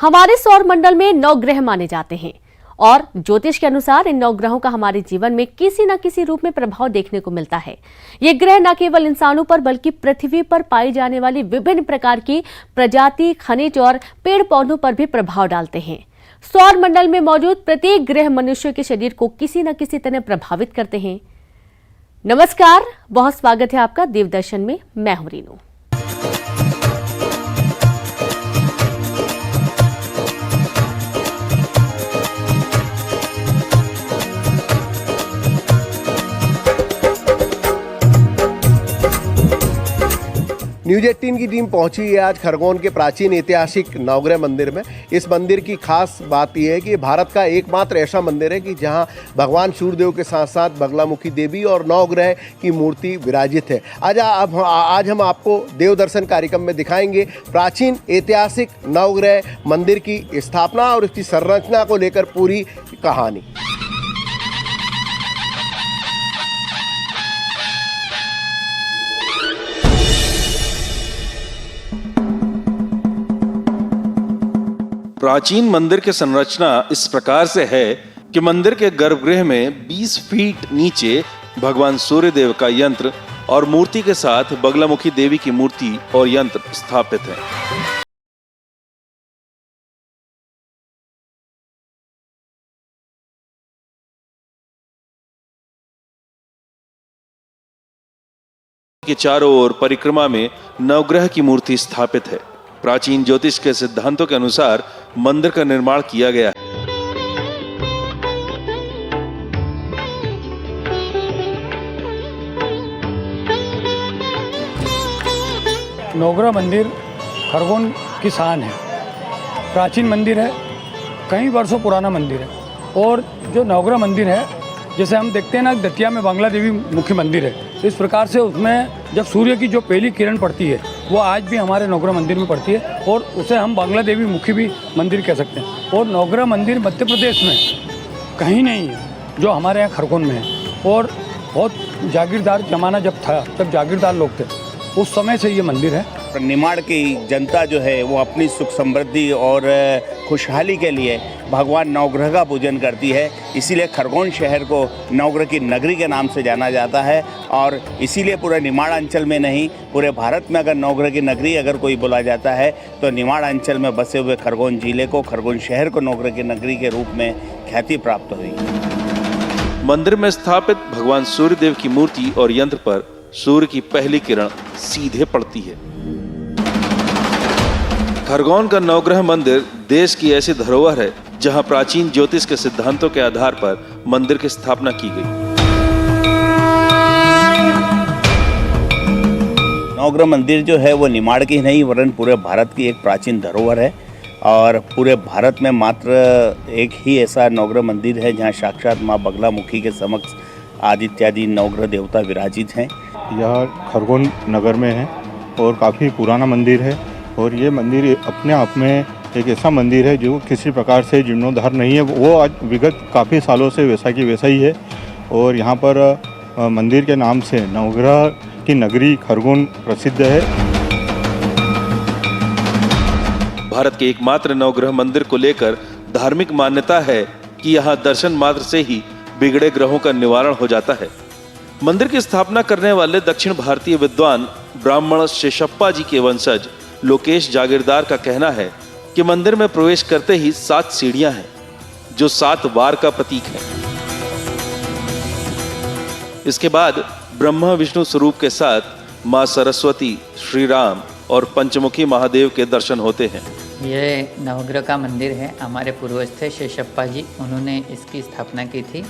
हमारे सौर मंडल में 9 ग्रह माने जाते हैं और ज्योतिष के अनुसार इन 9 ग्रहों का हमारे जीवन में किसी न किसी रूप में प्रभाव देखने को मिलता है। ये ग्रह न केवल इंसानों पर बल्कि पृथ्वी पर पाई जाने वाली विभिन्न प्रकार की प्रजाति, खनिज और पेड़ पौधों पर भी प्रभाव डालते हैं। सौर मंडल में मौजूद प्रत्येक ग्रह मनुष्य के शरीर को किसी न किसी तरह प्रभावित करते हैं। नमस्कार, बहुत स्वागत है आपका देवदर्शन में। मैं हूं रीनू। न्यूज 18 की टीम पहुंची है आज खरगोन के प्राचीन ऐतिहासिक नवग्रह मंदिर में। इस मंदिर की खास बात यह है कि भारत का एकमात्र ऐसा मंदिर है कि जहां भगवान सूर्यदेव के साथ साथ बगलामुखी देवी और नवग्रह की मूर्ति विराजित है। आज हम आपको देव दर्शन कार्यक्रम में दिखाएंगे प्राचीन ऐतिहासिक नवग्रह मंदिर की स्थापना और इसकी संरचना को लेकर पूरी कहानी। प्राचीन मंदिर की संरचना इस प्रकार से है कि मंदिर के गर्भगृह में 20 फीट नीचे भगवान सूर्यदेव का यंत्र और मूर्ति के साथ बगलामुखी देवी की मूर्ति और यंत्र स्थापित है। के चारों ओर परिक्रमा में नवग्रह की मूर्ति स्थापित है। प्राचीन ज्योतिष के सिद्धांतों के अनुसार मंदिर का निर्माण किया गया है। नवग्रह मंदिर खरगोन की शान है। प्राचीन मंदिर है, कई वर्षों पुराना मंदिर है। और जो नवग्रह मंदिर है, जैसे हम देखते हैं ना, दतिया में बांग्ला देवी मुखी मंदिर है, इस प्रकार से उसमें जब सूर्य की जो पहली किरण पड़ती है वो आज भी हमारे नवग्रह मंदिर में पड़ती है और उसे हम बांग्ला देवी मुखी भी मंदिर कह सकते हैं। और नवग्रह मंदिर मध्य प्रदेश में कहीं नहीं है जो हमारे यहाँ खरगोन में है। और बहुत जागीरदार जमाना जब था, तब जागीरदार लोग थे, उस समय से ये मंदिर है। निमाड़ की जनता जो है वो अपनी सुख समृद्धि और खुशहाली के लिए भगवान नवग्रह का पूजन करती है। इसीलिए खरगोन शहर को नवग्रह की नगरी के नाम से जाना जाता है। और इसीलिए पूरे निमाड़ अंचल में नहीं, पूरे भारत में अगर नवग्रह की नगरी अगर कोई बोला जाता है तो निमाड़ अंचल में बसे हुए खरगोन जिले को, खरगोन शहर को नवग्रह की नगरी के रूप में ख्याति प्राप्त हुई। मंदिर में स्थापित भगवान सूर्यदेव की मूर्ति और यंत्र पर सूर्य की पहली किरण सीधे पड़ती है। खरगोन का नवग्रह मंदिर देश की ऐसी धरोहर है जहां प्राचीन ज्योतिष के सिद्धांतों के आधार पर मंदिर की स्थापना की गई। नवग्रह मंदिर जो है वो निमाड़ की नहीं वरन पूरे भारत की एक प्राचीन धरोहर है। और पूरे भारत में मात्र एक ही ऐसा नवग्रह मंदिर है जहां साक्षात माँ बगलामुखी के समक्ष आदित्यादि नवग्रह देवता विराजित हैं। यह खरगोन नगर में है और काफ़ी पुराना मंदिर है। और ये मंदिर अपने आप में एक ऐसा मंदिर है जो किसी प्रकार से जीर्णोद्धार नहीं है, वो आज विगत काफ़ी सालों से वैसा की वैसा ही है। और यहाँ पर मंदिर के नाम से नवग्रह की नगरी खरगोन प्रसिद्ध है। भारत के एकमात्र नवग्रह मंदिर को लेकर धार्मिक मान्यता है कि यहाँ दर्शन मात्र से ही बिगड़े ग्रहों का निवारण हो जाता है। मंदिर की स्थापना करने वाले दक्षिण भारतीय विद्वान ब्राह्मण शेषप्पा जी के वंशज लोकेश जागीरदार का कहना है कि मंदिर में प्रवेश करते ही 7 सीढ़ियां हैं जो 7 वार का प्रतीक है। इसके बाद ब्रह्मा विष्णु स्वरूप के साथ मां सरस्वती, श्री राम और पंचमुखी महादेव के दर्शन होते हैं। ये नवग्रह का मंदिर है। हमारे पूर्वज थे शेषप्पा जी, उन्होंने इसकी स्थापना की थी।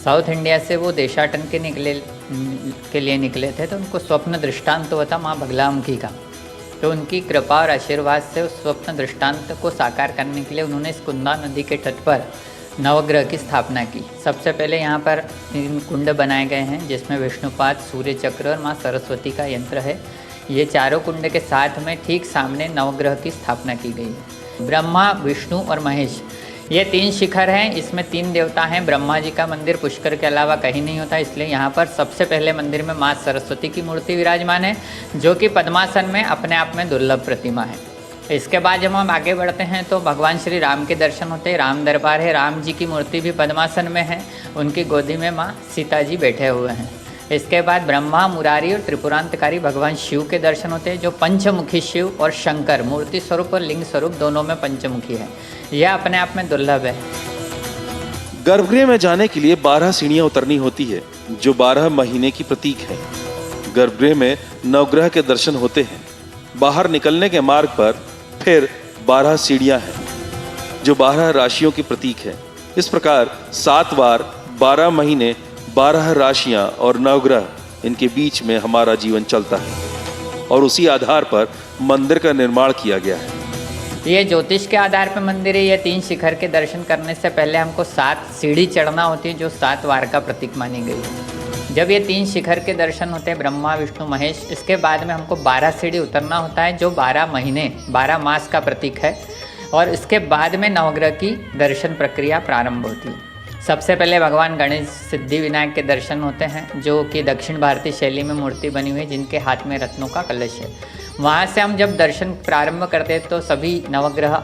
साउथ इंडिया से वो देशाटन के लिए निकले थे, तो उनको स्वप्न दृष्टांत हुआ था माँ बगलामुखी का। तो उनकी कृपा और आशीर्वाद से उस स्वप्न दृष्टांत को साकार करने के लिए उन्होंने इस कुंदा नदी के तट पर नवग्रह की स्थापना की। सबसे पहले यहाँ पर 3 कुंड बनाए गए हैं जिसमें विष्णुपाद, सूर्य चक्र और माँ सरस्वती का यंत्र है। ये चारों कुंड के साथ में ठीक सामने नवग्रह की स्थापना की गई है। ब्रह्मा, विष्णु और महेश, ये 3 शिखर हैं। इसमें 3 देवता हैं। ब्रह्मा जी का मंदिर पुष्कर के अलावा कहीं नहीं होता, इसलिए यहाँ पर सबसे पहले मंदिर में माँ सरस्वती की मूर्ति विराजमान है, जो कि पद्मासन में अपने आप में दुर्लभ प्रतिमा है। इसके बाद जब हम आगे बढ़ते हैं तो भगवान श्री राम के दर्शन होते हैं। राम दरबार है, राम जी की मूर्ति भी पद्मासन में है, उनकी गोदी में माँ सीता जी बैठे हुए हैं। इसके बाद ब्रह्मा, मुरारी और त्रिपुरांतकारी भगवान शिव के दर्शन होते हैं, जो पंचमुखी शिव और शंकर मूर्ति स्वरूप और लिंग स्वरूप दोनों में पंचमुखी है। यह अपने आप में दुर्लभ है। गर्भगृह में जाने के लिए 12 सीढ़ियां उतरनी होती है, जो 12 महीने की प्रतीक है। गर्भगृह में नवग्रह के दर्शन होते हैं। बाहर निकलने के मार्ग पर फिर 12 सीढ़ियां हैं, जो 12 राशियों की प्रतीक है। इस प्रकार 7 बार 12 महीने 12 राशियां और नवग्रह, इनके बीच में हमारा जीवन चलता है और उसी आधार पर मंदिर का निर्माण किया गया है। ये ज्योतिष के आधार पर मंदिर है। ये 3 शिखर के दर्शन करने से पहले हमको 7 सीढ़ी चढ़ना होती है, जो 7 वार का प्रतीक मानी गई है। जब ये 3 शिखर के दर्शन होते हैं, ब्रह्मा, विष्णु, महेश, इसके बाद में हमको 12 सीढ़ी उतरना होता है, जो 12 महीने 12 मास का प्रतीक है। और इसके बाद में नवग्रह की दर्शन प्रक्रिया प्रारंभ होती है। सबसे पहले भगवान गणेश सिद्धि विनायक के दर्शन होते हैं, जो कि दक्षिण भारतीय शैली में मूर्ति बनी हुई है, जिनके हाथ में रत्नों का कलश है। वहाँ से हम जब दर्शन प्रारंभ करते हैं तो सभी नवग्रह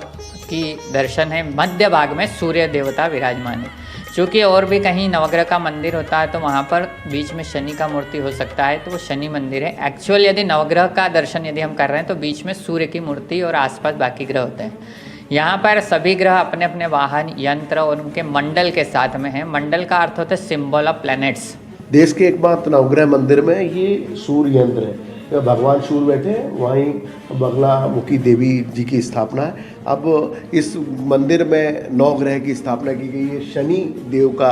की दर्शन है। मध्य भाग में सूर्य देवता विराजमान है। चूँकि और भी कहीं नवग्रह का मंदिर होता है तो वहाँ पर बीच में शनि का मूर्ति हो सकता है, तो वो शनि मंदिर है। एक्चुअल यदि नवग्रह का दर्शन यदि हम कर रहे हैं तो बीच में सूर्य की मूर्ति और आसपास बाकी ग्रह होते हैं। यहाँ पर सभी ग्रह अपने अपने वाहन, यंत्र और उनके मंडल के साथ में हैं। मंडल का अर्थ होता है सिंबल ऑफ प्लैनेट्स। देश के एकमात्र नवग्रह मंदिर में ये सूर्य यंत्र है। भगवान सूर्य बैठे हैं, वहीं बगलामुखी देवी जी की स्थापना है। अब इस मंदिर में 9 ग्रह की स्थापना की गई है। शनि देव का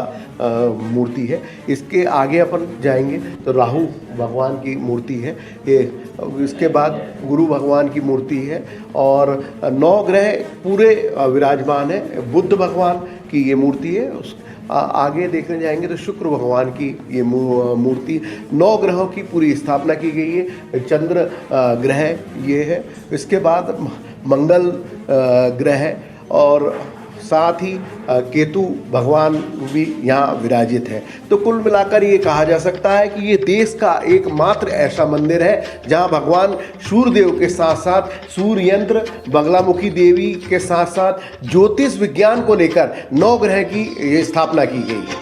मूर्ति है। इसके आगे अपन जाएंगे तो राहु भगवान की मूर्ति है। ये इसके बाद गुरु भगवान की मूर्ति है और 9 ग्रह पूरे विराजमान है। बुद्ध भगवान की ये मूर्ति है। आगे देखने जाएंगे तो शुक्र भगवान की ये मूर्ति, 9 ग्रहों की पूरी स्थापना की गई है। चंद्र ग्रह ये है। इसके बाद मंगल ग्रह और साथ ही केतु भगवान भी यहाँ विराजित है। तो कुल मिलाकर ये कहा जा सकता है कि ये देश का एकमात्र ऐसा मंदिर है जहाँ भगवान सूर्यदेव के साथ साथ सूर्य यंत्र, बगलामुखी देवी के साथ साथ ज्योतिष विज्ञान को लेकर 9 ग्रह की ये स्थापना की गई है।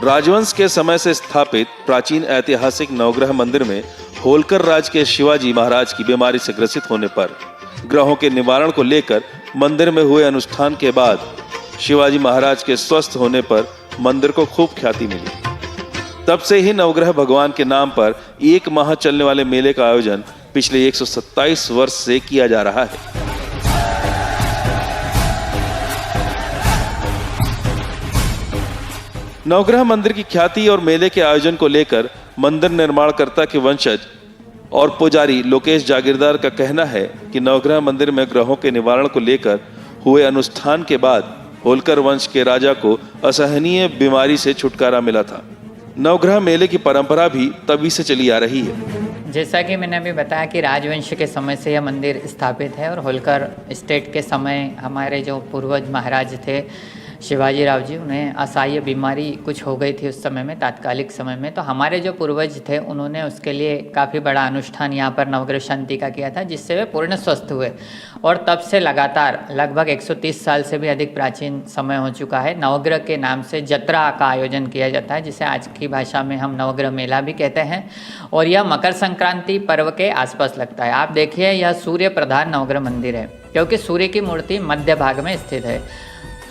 राजवंश के समय से स्थापित प्राचीन ऐतिहासिक नवग्रह मंदिर में होलकर राज के शिवाजी महाराज की बीमारी से ग्रसित होने पर ग्रहों के निवारण को लेकर मंदिर में हुए अनुष्ठान के बाद शिवाजी महाराज के स्वस्थ होने पर मंदिर को खूब ख्याति मिली। तब से ही नवग्रह भगवान के नाम पर 1 माह चलने वाले मेले का आयोजन पिछले 127 वर्ष से किया जा रहा है। नवग्रह मंदिर की ख्याति और मेले के आयोजन को लेकर मंदिर निर्माणकर्ता के वंशज और पुजारी लोकेश जागीरदार का कहना है कि नवग्रह मंदिर में ग्रहों के निवारण को लेकर हुए अनुष्ठान के बाद होलकर वंश के राजा को असहनीय बीमारी से छुटकारा मिला था। नवग्रह मेले की परंपरा भी तभी से चली आ रही है। जैसा कि मैंने अभी बताया कि राजवंश के समय से यह मंदिर स्थापित है और होलकर स्टेट के समय हमारे जो पूर्वज महाराज थे शिवाजी राव जी, उन्हें असह्य बीमारी कुछ हो गई थी उस समय में, तात्कालिक समय में। तो हमारे जो पूर्वज थे उन्होंने उसके लिए काफ़ी बड़ा अनुष्ठान यहाँ पर नवग्रह शांति का किया था, जिससे वे पूर्ण स्वस्थ हुए। और तब से लगातार लगभग 130 साल से भी अधिक प्राचीन समय हो चुका है, नवग्रह के नाम से जत्रा का आयोजन किया जाता है, जिसे आज की भाषा में हम नवग्रह मेला भी कहते हैं। और यह मकर संक्रांति पर्व के आसपास लगता है। आप देखिए, यह सूर्य प्रधान नवग्रह मंदिर है, क्योंकि सूर्य की मूर्ति मध्य भाग में स्थित है।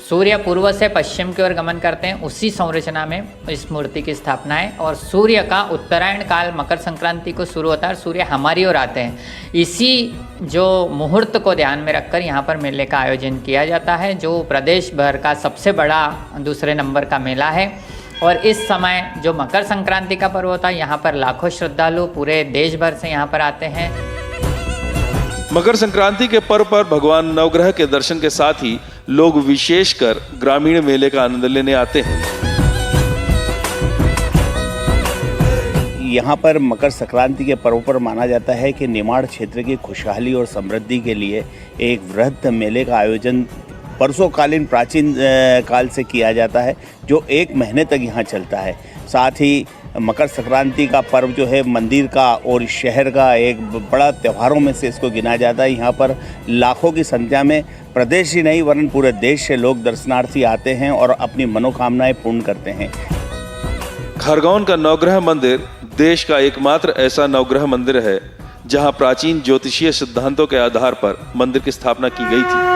सूर्य पूर्व से पश्चिम की ओर गमन करते हैं, उसी संरचना में इस मूर्ति की स्थापना है। और सूर्य का उत्तरायण काल मकर संक्रांति को शुरू होता है और सूर्य हमारी ओर आते हैं। इसी जो मुहूर्त को ध्यान में रखकर यहाँ पर मेले का आयोजन किया जाता है, जो प्रदेश भर का सबसे बड़ा 2 नंबर का मेला है। और इस समय जो मकर संक्रांति का पर्व होता है, यहाँ पर लाखों श्रद्धालु पूरे देश भर से यहाँ पर आते हैं। मकर संक्रांति के पर्व पर भगवान नवग्रह के दर्शन के साथ ही लोग विशेषकर ग्रामीण मेले का आनंद लेने आते हैं। यहाँ पर मकर संक्रांति के पर्व पर माना जाता है कि निमाड़ क्षेत्र की खुशहाली और समृद्धि के लिए एक वृहद मेले का आयोजन वर्षोकालीन प्राचीन काल से किया जाता है, जो 1 महीने तक यहाँ चलता है। साथ ही मकर संक्रांति का पर्व जो है मंदिर का और शहर का एक बड़ा त्योहारों में से इसको गिना जाता है। यहाँ पर लाखों की संख्या में प्रदेश ही नहीं वरन पूरे देश से लोग दर्शनार्थी आते हैं और अपनी मनोकामनाएं पूर्ण करते हैं। खरगोन का नवग्रह मंदिर देश का एकमात्र ऐसा नवग्रह मंदिर है जहां प्राचीन ज्योतिषीय सिद्धांतों के आधार पर मंदिर की स्थापना की गई थी।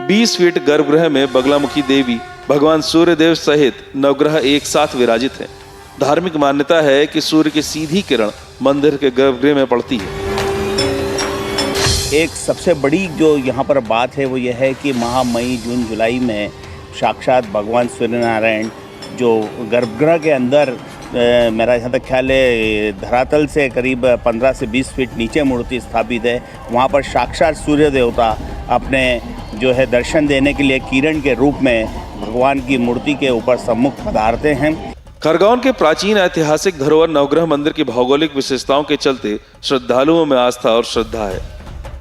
20 फीट गर्भगृह में बगलामुखी देवी, भगवान सूर्यदेव सहित नवग्रह एक साथ विराजित हैं। धार्मिक मान्यता है कि सूर्य की सीधी किरण मंदिर के गर्भगृह में पड़ती है। एक सबसे बड़ी जो यहाँ पर बात है वो यह है कि माह, मई, जून, जुलाई में साक्षात भगवान सूर्यनारायण जो गर्भगृह के अंदर मेरा जहाँ तक ख्याल है धरातल से करीब 15 से 20 फीट नीचे मूर्ति स्थापित है। वहाँ पर साक्षात सूर्य देवता अपने जो है दर्शन देने के लिए किरण के रूप में भगवान की मूर्ति के ऊपर सम्मुख पधारते हैं। खरगोन के प्राचीन ऐतिहासिक धरोहर नवग्रह मंदिर की भौगोलिक विशेषताओं के चलते श्रद्धालुओं में आस्था और श्रद्धा है।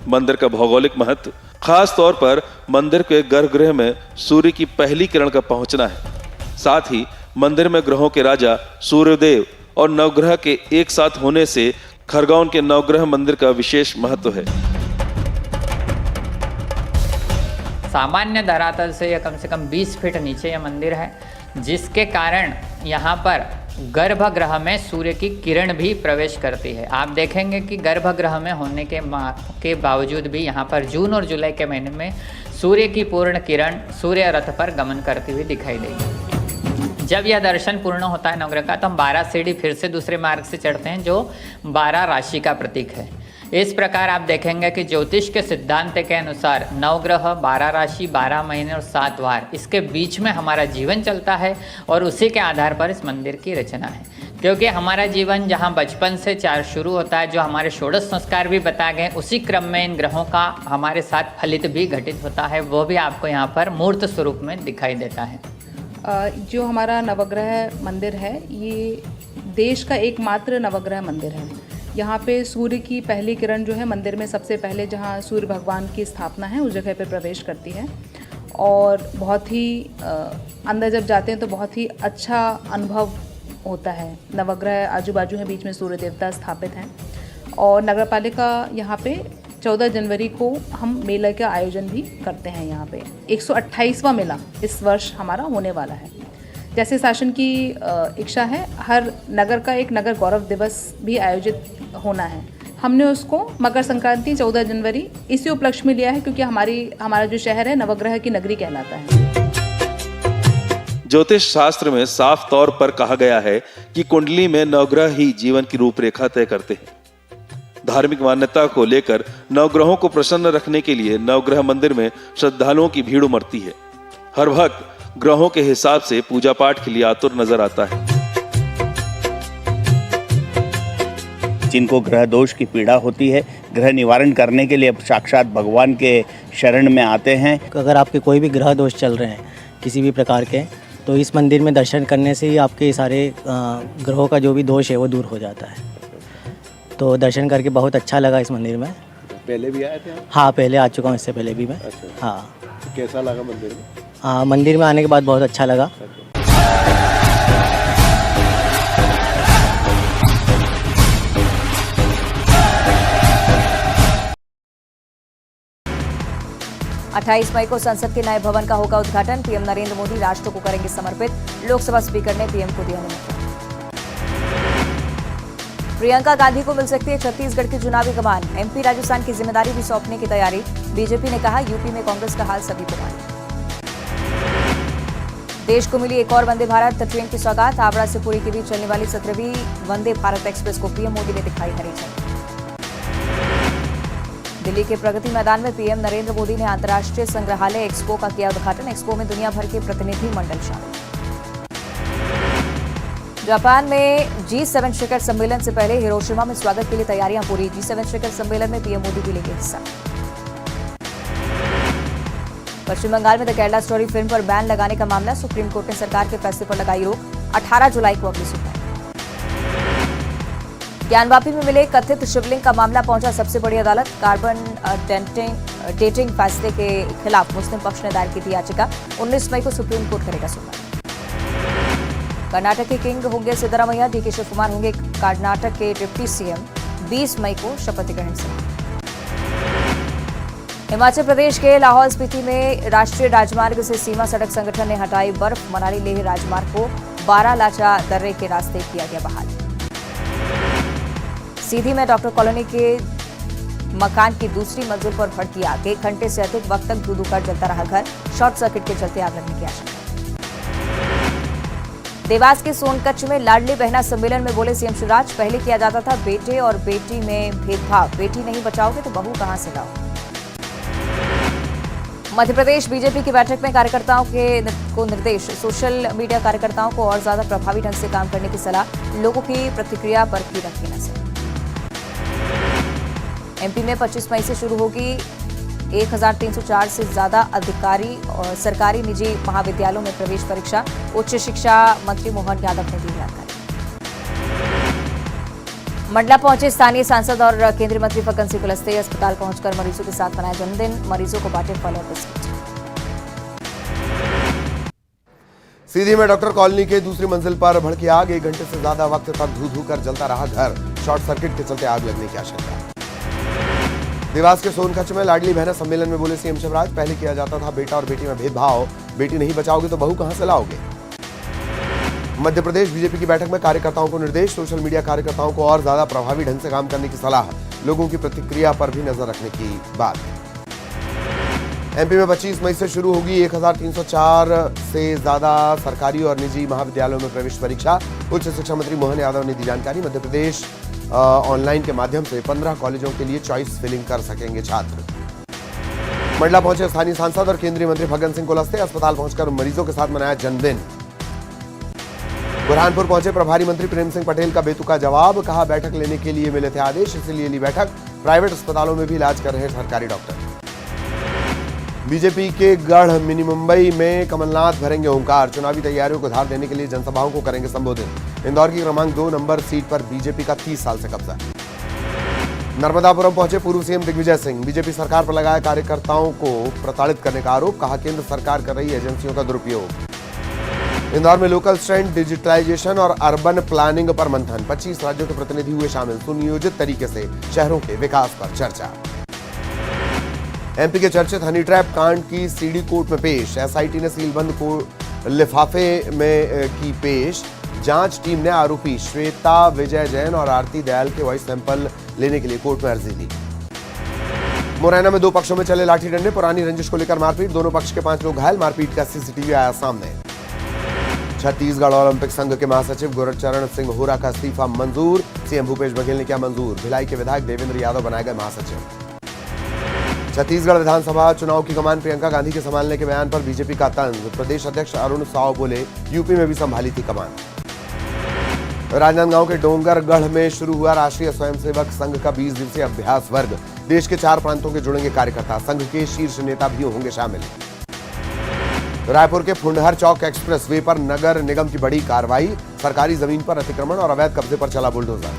मंदिर का भौगोलिक महत्व खास तौर पर मंदिर के गर्भगृह में सूर्य की पहली किरण का पहुंचना है। साथ ही मंदिर में ग्रहों के राजा सूर्यदेव और नवग्रह के एक साथ होने से खरगोन के नवग्रह मंदिर का विशेष महत्व है। सामान्य धरातल से यह कम से कम 20 फीट नीचे यह मंदिर है, जिसके कारण यहाँ पर गर्भगृह में सूर्य की किरण भी प्रवेश करती है। आप देखेंगे कि गर्भगृह में होने के बावजूद भी यहाँ पर जून और जुलाई के महीने में सूर्य की पूर्ण किरण सूर्य रथ पर गमन करती हुई दिखाई देगी। जब यह दर्शन पूर्ण होता है नवग्रह का, तो हम 12 सीढ़ी फिर से दूसरे मार्ग से चढ़ते हैं जो 12 राशि का प्रतीक है। इस प्रकार आप देखेंगे कि ज्योतिष के सिद्धांत के अनुसार नवग्रह, 12 राशि, 12 महीने और 7 वार, इसके बीच में हमारा जीवन चलता है और उसी के आधार पर इस मंदिर की रचना है। क्योंकि हमारा जीवन जहां बचपन से 4 शुरू होता है, जो हमारे षोडश संस्कार भी बताए गए, उसी क्रम में इन ग्रहों का हमारे साथ फलित भी घटित होता है, वो भी आपको यहाँ पर मूर्त स्वरूप में दिखाई देता है। जो हमारा नवग्रह मंदिर है ये देश का एकमात्र नवग्रह मंदिर है। यहाँ पे सूर्य की पहली किरण जो है मंदिर में सबसे पहले जहाँ सूर्य भगवान की स्थापना है उस जगह पे प्रवेश करती है और बहुत ही अंदर जब जाते हैं तो बहुत ही अच्छा अनुभव होता है। नवग्रह आजू बाजू हैं, बीच में सूर्य देवता स्थापित हैं और नगर पालिका यहाँ पे 14 जनवरी को हम मेला का आयोजन भी करते हैं। यहाँ पे 128वां मेला इस वर्ष हमारा होने वाला है। जैसे शासन की इच्छा है, हर नगर का एक नगर गौरव दिवस भी आयोजित होना है। हमने उसको मकर संक्रांति 14 जनवरी इसी उपलक्ष्य में लिया है क्योंकि हमारा जो शहर है नवग्रह की नगरी कहलाता है। ज्योतिष शास्त्र में साफ तौर पर कहा गया है कि कुंडली में नवग्रह ही जीवन की रूपरेखा तय करते हैं। धार्मिक मान्यता को लेकर नवग्रहों को प्रसन्न रखने के लिए नवग्रह मंदिर में श्रद्धालुओं की भीड़ उमड़ती है। हर भक्त ग्रहों के हिसाब से पूजा पाठ के लिए आतुर नजर आता है। जिनको ग्रह दोष की पीड़ा होती है, ग्रह निवारण करने के लिए साक्षात भगवान के शरण में आते हैं। अगर आपके कोई भी ग्रह दोष चल रहे हैं किसी भी प्रकार के, तो इस मंदिर में दर्शन करने से ही आपके सारे ग्रहों का जो भी दोष है वो दूर हो जाता है। तो दर्शन करके बहुत अच्छा लगा इस मंदिर में। पहले भी आए थे आप? हाँ, पहले आ चुका हूँ, इससे पहले भी मैं। अच्छा। हाँ। तो कैसा लगा मंदिर में? हाँ, मंदिर में आने के बाद बहुत अच्छा लगा। अट्ठाईस मई को संसद के नए भवन का होगा उद्घाटन। पीएम नरेंद्र मोदी राष्ट्र को करेंगे समर्पित। लोकसभा स्पीकर ने पीएम को दिया निमंत्रण। प्रियंका गांधी को मिल सकती है छत्तीसगढ़ की चुनावी कमान। एमपी राजस्थान की जिम्मेदारी भी सौंपने की तैयारी। बीजेपी ने कहा यूपी में कांग्रेस का हाल सभी को मालूम। देश को मिली एक और वंदे भारत ट्रेन की सौगात। हावड़ा से पुरी के बीच चलने वाली 17वीं वंदे भारत एक्सप्रेस को पीएम मोदी ने दिखाई हरी झंडी। दिल्ली के प्रगति मैदान में पीएम नरेंद्र मोदी ने अंतर्राष्ट्रीय संग्रहालय एक्सपो का किया उद्घाटन। एक्सपो में दुनिया भर के प्रतिनिधि मंडल शामिल। जापान में G7 शिखर सम्मेलन से पहले हिरोशिमा में स्वागत के लिए तैयारियां पूरी। G7 शिखर सम्मेलन में पीएम मोदी भी लेंगे हिस्सा। पश्चिम बंगाल में द केरला स्टोरी फिल्म पर बैन लगाने का मामला। सुप्रीम कोर्ट ने सरकार के फैसले पर लगाई रोक। 18 जुलाई को अगली सुनवाई। ज्ञानवापी में मिले कथित शिवलिंग का मामला पहुंचा सबसे बड़ी अदालत। कार्बन डेटिंग फैसले के खिलाफ मुस्लिम पक्ष ने दायर की थी याचिका। 19 मई को सुप्रीम कोर्ट करेगा सुनवाई। कर्नाटक के किंग होंगे सिद्धरामैया, डीके शिव कुमार होंगे कर्नाटक के डिप्टी सीएम। 20 मई को शपथ ग्रहण समारोह। हिमाचल प्रदेश के लाहौल स्पीति में राष्ट्रीय राजमार्ग से सीमा सड़क संगठन ने हटाई बर्फ। मनाली लेह राजमार्ग को 12 लाचा दर्रे के रास्ते किया गया बहाल। सीधी में डॉक्टर कॉलोनी के मकान की दूसरी मंजिल पर भड़की आग। 1 घंटे से अधिक वक्त तक धू-धू कर जलता रहा घर। शॉर्ट सर्किट के चलते आग लगने की आशंका। देवास के सोनकच्छ में लाडली बहना सम्मेलन में बोले सीएम शिवराज, पहले किया जाता था बेटे और बेटी में भेदभाव, बेटी नहीं बचाओगे तो बहू कहां से लाओ। मध्य प्रदेश बीजेपी की बैठक में कार्यकर्ताओं को निर्देश, सोशल मीडिया कार्यकर्ताओं को और ज्यादा प्रभावी ढंग से काम करने की सलाह। लोगों की प्रतिक्रिया पर भी रखी नजर। एमपी में 25 मई से शुरू होगी 1304 से ज्यादा अधिकारी और सरकारी निजी महाविद्यालयों में प्रवेश परीक्षा। उच्च शिक्षा मंत्री मोहन यादव ने दी जानकारी। मंडला पहुंचे स्थानीय सांसद और केंद्रीय मंत्री फग्गन सिंह कुलस्ते। अस्पताल पहुंचकर मरीजों के साथ मनाया जन्मदिन। मरीजों को बांटे फल और बिस्किट। सीधी में डॉक्टर कॉलोनी के दूसरी मंजिल पर भड़की आग। 1 घंटे से ज्यादा वक्त तक धू-धू कर जलता रहा घर। शॉर्ट सर्किट के चलते आग लगने की आशंका। देवास के सोनकच्छ में लाडली बहना सम्मेलन में बोले सीएम शिवराज, पहले किया जाता था बेटा और बेटी में भेदभाव, बेटी नहीं बचाओगे तो बहू कहां से लाओगे। मध्य प्रदेश बीजेपी की बैठक में कार्यकर्ताओं को निर्देश, सोशल मीडिया कार्यकर्ताओं को और ज्यादा प्रभावी ढंग से काम करने की सलाह। लोगों की प्रतिक्रिया पर भी नजर रखने की बात। एमपी में 25 मई से शुरू होगी 1304 से ज्यादा सरकारी और निजी महाविद्यालयों में प्रवेश परीक्षा। उच्च शिक्षा मंत्री मोहन यादव ने दी जानकारी। मध्य प्रदेश ऑनलाइन के माध्यम से 15 कॉलेजों के लिए चॉइस फिलिंग कर सकेंगे छात्र। मंडला पहुंचे स्थानीय सांसद और केंद्रीय मंत्री फग्गन सिंह कुलस्ते। अस्पताल पहुंचकर मरीजों के साथ मनाया जन्मदिन। बुरहानपुर पहुंचे प्रभारी मंत्री प्रेम सिंह पटेल का बेतुका जवाब। कहा बैठक लेने के लिए मिले थे आदेश, इसलिए ली बैठक। प्राइवेट अस्पतालों में भी इलाज कर रहे सरकारी डॉक्टर। बीजेपी के गढ़ मिनी मुंबई में कमलनाथ भरेंगे ओंकार। चुनावी तैयारियों को धार देने के लिए जनसभाओं को करेंगे संबोधित। इंदौर की क्रमांक 2 नंबर सीट पर बीजेपी का 30 साल से कब्जा। नर्मदापुरम पहुंचे पूर्व सीएम दिग्विजय सिंह। बीजेपी सरकार पर लगाया कार्यकर्ताओं को प्रताड़ित करने का आरोप। कहा केंद्र सरकार कर रही एजेंसियों का दुरुपयोग। इंदौर में लोकल स्टैंड डिजिटलाइजेशन और अर्बन प्लानिंग पर मंथन। 25 राज्यों के प्रतिनिधि हुए शामिल। सुनियोजित तरीके से शहरों के विकास पर चर्चा। एमपी के चर्चित हनी ट्रैप कांड की सीडी कोर्ट में पेश। एसआईटी ने सीलबंद को लिफाफे में की पेश। जांच टीम ने आरोपी श्वेता विजय जैन और आरती दयाल के वॉइस सैंपल लेने के लिए कोर्ट में अर्जी दी। मुरैना में 2 पक्षों में चले लाठी डंडे। पुरानी रंजिश को लेकर मारपीट। दोनों पक्ष के 5 लोग घायल। मारपीट का सीसीटीवी आया सामने। छत्तीसगढ़ ओलंपिक संघ के महासचिव गुरचरण सिंह होरा का इस्तीफा मंजूर। सीएम भूपेश बघेल ने किया मंजूर। भिलाई के विधायक देवेंद्र यादव बनाए गए महासचिव। छत्तीसगढ़ विधानसभा चुनाव की कमान प्रियंका गांधी के संभालने के बयान पर बीजेपी का तंज। प्रदेश अध्यक्ष अरुण साव बोले यूपी में भी संभाली थी कमान। राजनांदगांव के डोंगरगढ़ में शुरू हुआ राष्ट्रीय स्वयंसेवक संघ का 20 दिवसीय अभ्यास वर्ग। देश के 4 प्रांतों के जुड़ेंगे कार्यकर्ता। संघ के शीर्ष नेता भी होंगे शामिल। रायपुर के फुंडहर चौक एक्सप्रेस वे पर नगर निगम की बड़ी कार्रवाई। सरकारी जमीन पर अतिक्रमण और अवैध कब्जे पर चला बुलडोजर।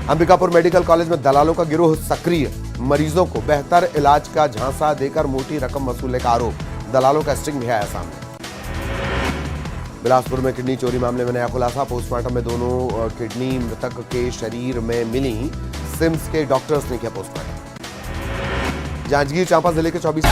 अंबिकापुर मेडिकल कॉलेज में दलालों का गिरोह सक्रिय। मरीजों को बेहतर इलाज का झांसा देकर मोटी रकम वसूलने का आरोप। दलालों का स्टिंग भी आया सामने। बिलासपुर में किडनी चोरी मामले में नया खुलासा। पोस्टमार्टम में दोनों किडनी मृतक के शरीर में मिली। सिम्स के डॉक्टर्स ने किया पोस्टमार्टम। जांजगीर चांपा जिले के 24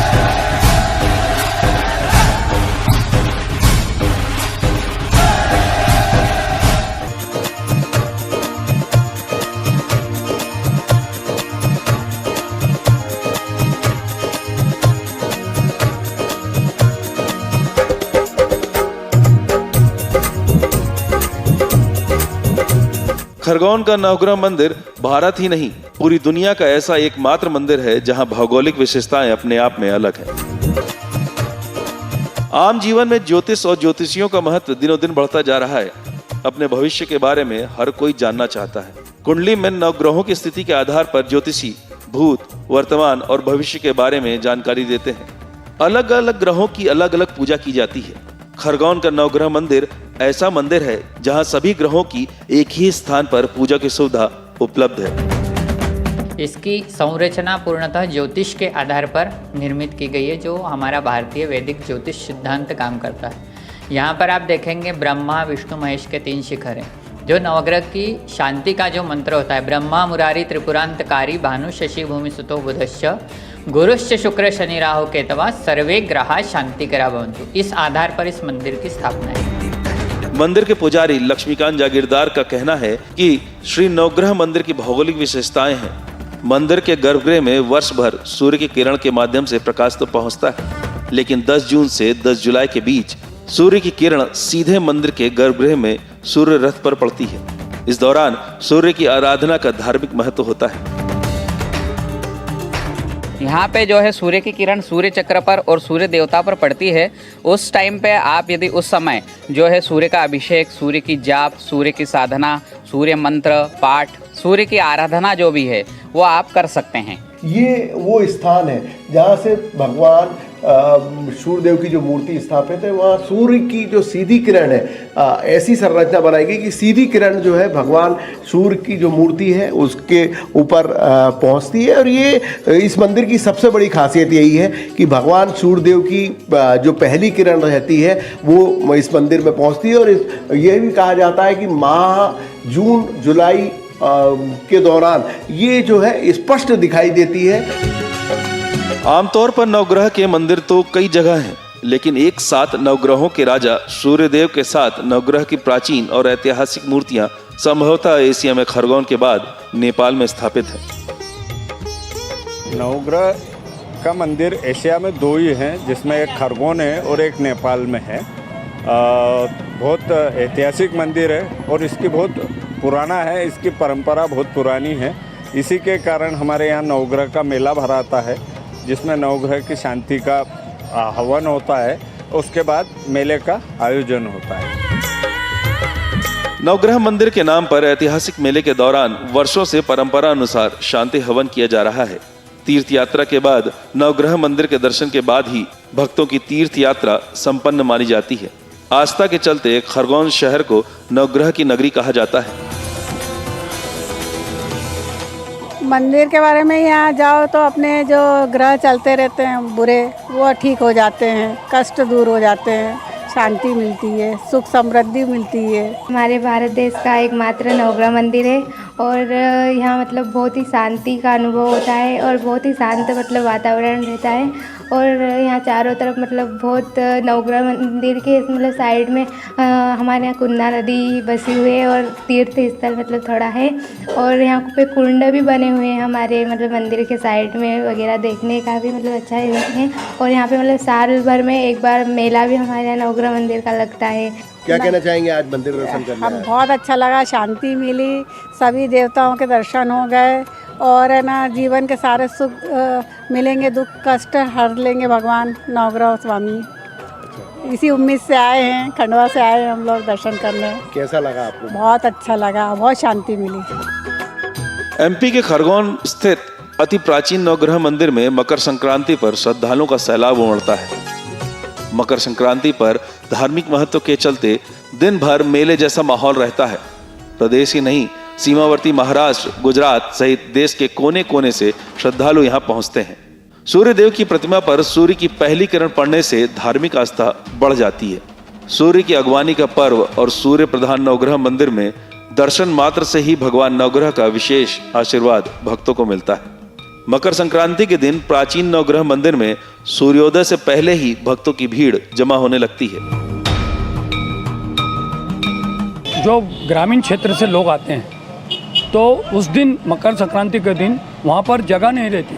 खरगोन का नवग्रह मंदिर भारत ही नहीं पूरी दुनिया का ऐसा एकमात्र मंदिर है जहां भौगोलिक विशेषताएं अपने आप में अलग है। आम जीवन में ज्योतिष और ज्योतिषियों का महत्व दिनों दिन बढ़ता जा रहा है। अपने भविष्य के बारे में हर कोई जानना चाहता है। कुंडली में नवग्रहों की स्थिति के आधार पर ज्योतिषी भूत, वर्तमान और भविष्य के बारे में जानकारी देते हैं। अलग अलग ग्रहों की अलग अलग पूजा की जाती है। खरगोन का नवग्रह मंदिर ऐसा मंदिर है जहां सभी ग्रहों की एक ही स्थान पर पूजा की सुविधा उपलब्ध है। इसकी संरचना पूर्णतः ज्योतिष के आधार पर निर्मित की गई है, जो हमारा भारतीय वैदिक ज्योतिष सिद्धांत काम करता है। यहाँ पर आप देखेंगे ब्रह्मा विष्णु महेश के 3 शिखर हैं। जो नवग्रह की शांति का जो मंत्र होता है, ब्रह्मा मुरारी त्रिपुरांतकारी भानु शशि भूमि सुतो बुधश्च गुरुश्च शुक्र शनि राहु केतवा सर्वे ग्रहा शांतिकरा भवन्तु, इस आधार पर इस मंदिर की स्थापना है। मंदिर के पुजारी लक्ष्मीकांत जागीरदार का कहना है कि श्री नवग्रह मंदिर की भौगोलिक विशेषताएं हैं। मंदिर के गर्भगृह में वर्ष भर सूर्य की किरण के माध्यम से प्रकाश तो पहुंचता है, लेकिन 10 जून से 10 जुलाई के बीच सूर्य की किरण सीधे मंदिर के गर्भगृह में सूर्य रथ पर पड़ती है। इस दौरान सूर्य की आराधना का धार्मिक महत्व होता है। यहाँ पे जो है सूर्य की किरण सूर्य चक्र पर और सूर्य देवता पर पड़ती है। उस टाइम पे आप यदि उस समय जो है सूर्य का अभिषेक, सूर्य की जाप, सूर्य की साधना, सूर्य मंत्र पाठ, सूर्य की आराधना जो भी है वो आप कर सकते हैं। ये वो स्थान है जहाँ से भगवान सूर्यदेव की जो मूर्ति स्थापित है, वहाँ सूर्य की जो सीधी किरण है, ऐसी संरचना बनाई गई कि सीधी किरण जो है भगवान सूर्य की जो मूर्ति है उसके ऊपर पहुँचती है। और ये इस मंदिर की सबसे बड़ी खासियत यही है कि भगवान सूर्यदेव की जो पहली किरण रहती है वो इस मंदिर में पहुँचती है। और ये भी कहा जाता है कि माह जून जुलाई के दौरान ये जो है स्पष्ट दिखाई देती है। आमतौर पर नवग्रह के मंदिर तो कई जगह हैं, लेकिन एक साथ नवग्रहों के राजा सूर्यदेव के साथ नवग्रह की प्राचीन और ऐतिहासिक मूर्तियां संभवतः एशिया में खरगोन के बाद नेपाल में स्थापित है। नवग्रह का मंदिर एशिया में 2 ही हैं, जिसमें एक खरगोन है और एक नेपाल में है। बहुत ऐतिहासिक मंदिर है और इसकी बहुत पुराना है, इसकी परंपरा बहुत पुरानी है। इसी के कारण हमारे यहाँ नवग्रह का मेला भराता है, जिसमें नवग्रह की शांति का हवन होता है। उसके बाद मेले का आयोजन होता है। नवग्रह मंदिर के नाम पर ऐतिहासिक मेले के दौरान वर्षों से परंपरा अनुसार शांति हवन किया जा रहा है। तीर्थ यात्रा के बाद नवग्रह मंदिर के दर्शन के बाद ही भक्तों की तीर्थ यात्रा संपन्न मानी जाती है। आस्था के चलते खरगोन शहर को नवग्रह की नगरी कहा जाता है। मंदिर के बारे में, यहाँ जाओ तो अपने जो ग्रह चलते रहते हैं बुरे, वो ठीक हो जाते हैं, कष्ट दूर हो जाते हैं, शांति मिलती है, सुख समृद्धि मिलती है। हमारे भारत देश का एकमात्र नवग्रह मंदिर है और यहाँ मतलब बहुत ही शांति का अनुभव होता है और बहुत ही शांत मतलब वातावरण रहता है। और यहाँ चारों तरफ मतलब बहुत नवग्रह मंदिर के मतलब साइड में हमारे यहाँ कुन्ना नदी बसी हुई है और तीर्थ स्थल मतलब थोड़ा है। और यहाँ पे कुंड भी बने हुए हैं हमारे मतलब मंदिर के साइड में वगैरह, देखने का भी मतलब अच्छा है। और यहाँ पे मतलब साल भर में एक बार मेला भी हमारे यहाँ नवग्रह मंदिर का लगता है। क्या कहना चाहेंगे आज मंदिर दर्शन करने? हम बहुत अच्छा लगा, शांति मिली, सभी देवताओं के दर्शन हो गए और है ना जीवन के सारे सुख मिलेंगे, दुख कष्ट हर लेंगे भगवान नवग्रह स्वामी। इसी उम्मीद से आए हैं, खंडवा से आए हैं हम लोग दर्शन करने। कैसा लगा आपको? बहुत अच्छा लगा, बहुत शांति मिली। एमपी के खरगोन स्थित अति प्राचीन नवग्रह मंदिर में मकर संक्रांति पर श्रद्धालुओं का सैलाब उमड़ता है। मकर संक्रांति पर धार्मिक महत्व के चलते दिन भर मेले जैसा माहौल रहता है। प्रदेश ही नहीं, सीमावर्ती महाराष्ट्र, गुजरात सहित देश के कोने कोने से श्रद्धालु यहाँ पहुँचते हैं। सूर्यदेव की प्रतिमा पर सूर्य की पहली किरण पड़ने से धार्मिक आस्था बढ़ जाती है। सूर्य की अगवानी का पर्व और सूर्य प्रधान नवग्रह मंदिर में दर्शन मात्र से ही भगवान नवग्रह का विशेष आशीर्वाद भक्तों को मिलता है। मकर संक्रांति के दिन प्राचीन नवग्रह मंदिर में सूर्योदय से पहले ही भक्तों की भीड़ जमा होने लगती है। जो ग्रामीण क्षेत्र से लोग आते हैं तो उस दिन मकर संक्रांति के दिन वहाँ पर जगह नहीं रहती,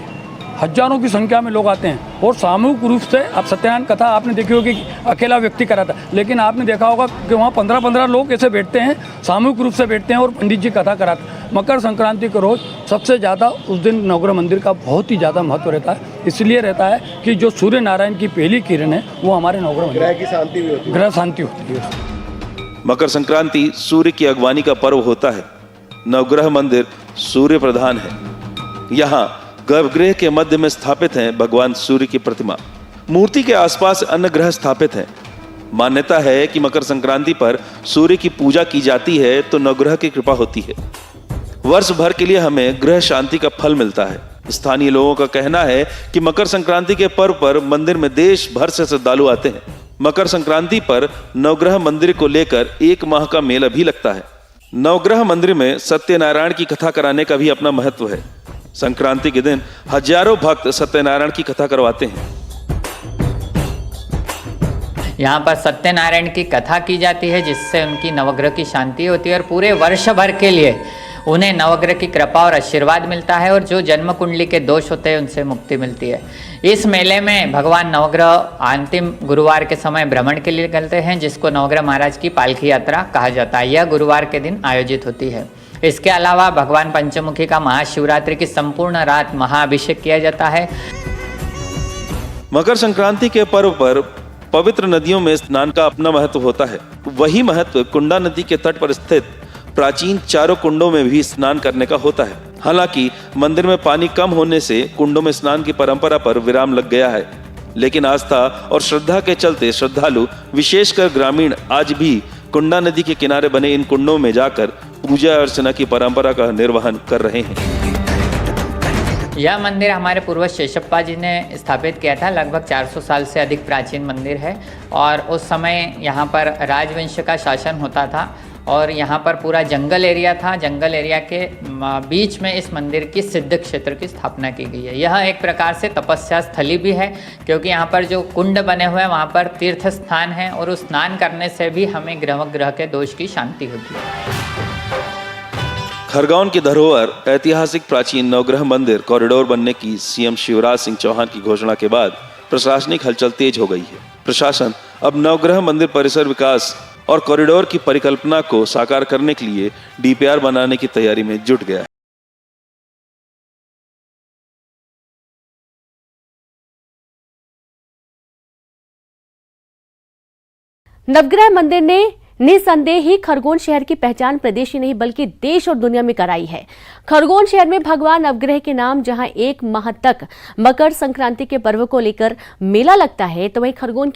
हजारों की संख्या में लोग आते हैं और सामूहिक रूप से, आप सत्यनारायण कथा आपने देखी होगी कि अकेला व्यक्ति कराता, लेकिन आपने देखा होगा कि वहाँ 15-15 लोग ऐसे बैठते हैं, सामूहिक रूप से बैठते हैं और पंडित जी कथा कराते। मकर संक्रांति के रोज़ सबसे ज़्यादा उस दिन नवग्रह मंदिर का बहुत ही ज़्यादा महत्व रहता है। इसलिए रहता है कि जो सूर्य नारायण की पहली किरण है वो हमारे नवग्रह मंदिर, ग्रह की शांति भी होती है। ग्रह शांति होती है। मकर संक्रांति सूर्य की अगवानी का पर्व होता है। नवग्रह मंदिर सूर्य प्रधान है। यहाँ गर्भगृह के मध्य में स्थापित है भगवान सूर्य की प्रतिमा। मूर्ति के आसपास अन्य ग्रह स्थापित हैं। मान्यता है कि मकर संक्रांति पर सूर्य की पूजा की जाती है तो नवग्रह की कृपा होती है। वर्ष भर के लिए हमें ग्रह शांति का फल मिलता है। स्थानीय लोगों का कहना है कि मकर संक्रांति के पर्व पर मंदिर में देश भर से श्रद्धालु आते हैं। मकर संक्रांति पर नवग्रह मंदिर को लेकर 1 माह का मेला भी लगता है। नवग्रह मंदिर में सत्यनारायण की कथा कराने का भी अपना महत्व है। संक्रांति के दिन हजारों भक्त सत्यनारायण की कथा करवाते हैं। यहाँ पर सत्यनारायण की कथा की जाती है, जिससे उनकी नवग्रह की शांति होती है और पूरे वर्ष भर के लिए उन्हें नवग्रह की कृपा और आशीर्वाद मिलता है और जो जन्म कुंडली के दोष होते हैं उनसे मुक्ति मिलती है। इस मेले में भगवान नवग्रह अंतिम गुरुवार के समय भ्रमण के लिए निकलते हैं, जिसको नवग्रह महाराज की पालकी यात्रा कहा जाता है। यह गुरुवार के दिन आयोजित होती है। इसके अलावा भगवान पंचमुखी का महाशिवरात्रि की संपूर्ण रात महाअभिषेक किया जाता है। मकर संक्रांति के पर्व पर पवित्र नदियों में स्नान का अपना महत्व होता है। वही महत्व कुंडा नदी के तट पर स्थित प्राचीन चारों कुंडों में भी स्नान करने का होता है। हालांकि मंदिर में पानी कम होने से कुंडों में स्नान की परंपरा पर विराम लग गया है, लेकिन आस्था और श्रद्धा के चलते श्रद्धालु, विशेषकर ग्रामीण, आज भी कुंडा नदी के किनारे बने इन कुंडों में जाकर पूजा अर्चना की परंपरा का निर्वहन कर रहे हैं। यह मंदिर हमारे पूर्वज शेषप्पा जी ने स्थापित किया था। लगभग 400 साल से अधिक प्राचीन मंदिर है और उस समय यहाँ पर राजवंश का शासन होता था और यहाँ पर पूरा जंगल एरिया था। जंगल एरिया के बीच में इस मंदिर की सिद्ध क्षेत्र की स्थापना की गई है। यह एक प्रकार से तपस्या स्थली भी है, क्योंकि यहाँ पर जो कुंड बने हुए हैं वहाँ पर तीर्थ स्थान है और उस स्नान करने से भी हमें ग्रह के दोष की शांति होती है। खरगोन की धरोहर ऐतिहासिक प्राचीन नवग्रह मंदिर कॉरिडोर बनने की सीएम शिवराज सिंह चौहान की घोषणा के बाद प्रशासनिक हलचल तेज हो गई है। प्रशासन अब नवग्रह मंदिर परिसर विकास और कॉरिडोर की परिकल्पना को साकार करने के लिए डीपीआर बनाने की तैयारी में जुट गया है। नवग्रह मंदिर ने निसंदेह ही खरगोन शहर की पहचान प्रदेश ही नहीं बल्कि देश और दुनिया में कराई है। खरगोन शहर में भगवान नवग्रह के नाम जहां 1 माह तक मकर संक्रांति के पर्व को लेकर मेला लगता है, तो वहीं खरगोन के